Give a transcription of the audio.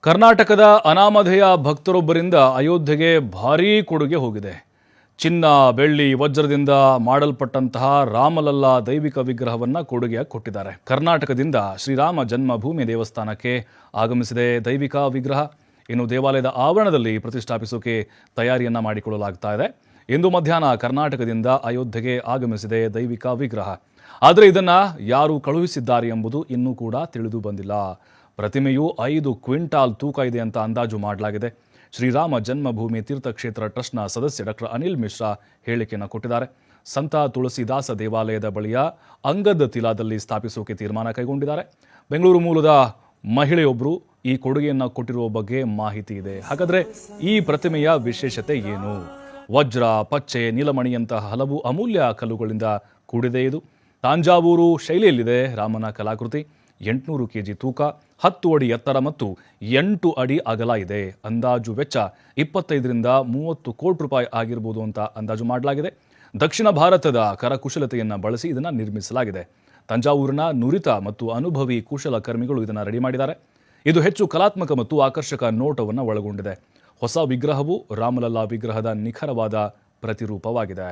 ಕರ್ನಾಟಕದ ಅನಾಮಧೇಯ ಭಕ್ತರೊಬ್ಬರಿಂದ ಅಯೋಧ್ಯೆಗೆ ಭಾರೀ ಕೊಡುಗೆ ಹೋಗಿದೆ. ಚಿನ್ನ, ಬೆಳ್ಳಿ, ವಜ್ರದಿಂದ ಮಾಡಲ್ಪಟ್ಟಂತಹ ರಾಮಲಲ್ಲಾ ದೈವಿಕ ವಿಗ್ರಹವನ್ನು ಕೊಡುಗೆಯಾಗಿ ಕೊಟ್ಟಿದ್ದಾರೆ. ಕರ್ನಾಟಕದಿಂದ ಶ್ರೀರಾಮ ಜನ್ಮಭೂಮಿ ದೇವಸ್ಥಾನಕ್ಕೆ ಆಗಮಿಸಿದೆ ದೈವಿಕ ವಿಗ್ರಹ. ಇನ್ನು ದೇವಾಲಯದ ಆವರಣದಲ್ಲಿ ಪ್ರತಿಷ್ಠಾಪಿಸೋಕೆ ತಯಾರಿಯನ್ನ ಮಾಡಿಕೊಳ್ಳಲಾಗ್ತಾ ಇದೆ. ಇಂದು ಮಧ್ಯಾಹ್ನ ಕರ್ನಾಟಕದಿಂದ ಅಯೋಧ್ಯೆಗೆ ಆಗಮಿಸಿದೆ ದೈವಿಕ ವಿಗ್ರಹ. ಆದರೆ ಇದನ್ನ ಯಾರು ಕಳುಹಿಸಿದ್ದಾರೆ ಎಂಬುದು ಇನ್ನೂ ಕೂಡ ತಿಳಿದು ಬಂದಿಲ್ಲ. ಪ್ರತಿಮೆಯು 5 ಕ್ವಿಂಟಾಲ್ ತೂಕ ಇದೆ ಅಂತ ಅಂದಾಜು ಮಾಡಲಾಗಿದೆ. ಶ್ರೀರಾಮ ಜನ್ಮಭೂಮಿ ತೀರ್ಥಕ್ಷೇತ್ರ ಟ್ರಸ್ಟ್ನ ಸದಸ್ಯ ಡಾಕ್ಟರ್ ಅನಿಲ್ ಮಿಶ್ರಾ ಹೇಳಿಕೆಯನ್ನು ಕೊಟ್ಟಿದ್ದಾರೆ. ಸಂತ ತುಳಸಿದಾಸ ದೇವಾಲಯದ ಬಳಿಯ ಅಂಗದ್ ತಿಲಾದಲ್ಲಿ ಸ್ಥಾಪಿಸೋಕೆ ತೀರ್ಮಾನ ಕೈಗೊಂಡಿದ್ದಾರೆ. ಬೆಂಗಳೂರು ಮೂಲದ ಮಹಿಳೆಯೊಬ್ಬರು ಈ ಕೊಡುಗೆಯನ್ನು ಕೊಟ್ಟಿರುವ ಬಗ್ಗೆ ಮಾಹಿತಿ ಇದೆ. ಹಾಗಾದ್ರೆ ಈ ಪ್ರತಿಮೆಯ ವಿಶೇಷತೆ ಏನು? ವಜ್ರ, ಪಚ್ಚೆ, ನೀಲಮಣಿಯಂತಹ ಹಲವು ಅಮೂಲ್ಯ ಕಲ್ಲುಗಳಿಂದ ಕೂಡಿದೆ. ಇದು ತಾಂಜಾವೂರು ಶೈಲಿಯಲ್ಲಿದೆ. ರಾಮನ ಕಲಾಕೃತಿ 800 ಕೆಜಿ ತೂಕ, 10 ಅಡಿ ಎತ್ತರ ಮತ್ತು 8 ಅಡಿ ಅಗಲ ಇದೆ. ಅಂದಾಜು ವೆಚ್ಚ 25ರಿಂದ 30 ಕೋಟಿ ರೂಪಾಯಿ ಆಗಿರಬಹುದು ಅಂತ ಅಂದಾಜು ಮಾಡಲಾಗಿದೆ. ದಕ್ಷಿಣ ಭಾರತದ ಕರಕುಶಲತೆಯನ್ನು ಬಳಸಿ ಇದನ್ನು ನಿರ್ಮಿಸಲಾಗಿದೆ. ತಂಜಾವೂರಿನ ನುರಿತ ಮತ್ತು ಅನುಭವಿ ಕುಶಲಕರ್ಮಿಗಳು ಇದನ್ನು ರೆಡಿ ಮಾಡಿದ್ದಾರೆ. ಇದು ಹೆಚ್ಚು ಕಲಾತ್ಮಕ ಮತ್ತು ಆಕರ್ಷಕ ನೋಟವನ್ನು ಒಳಗೊಂಡಿದೆ. ಹೊಸ ವಿಗ್ರಹವು ರಾಮಲಲ್ಲಾ ವಿಗ್ರಹದ ನಿಖರವಾದ ಪ್ರತಿರೂಪವಾಗಿದೆ.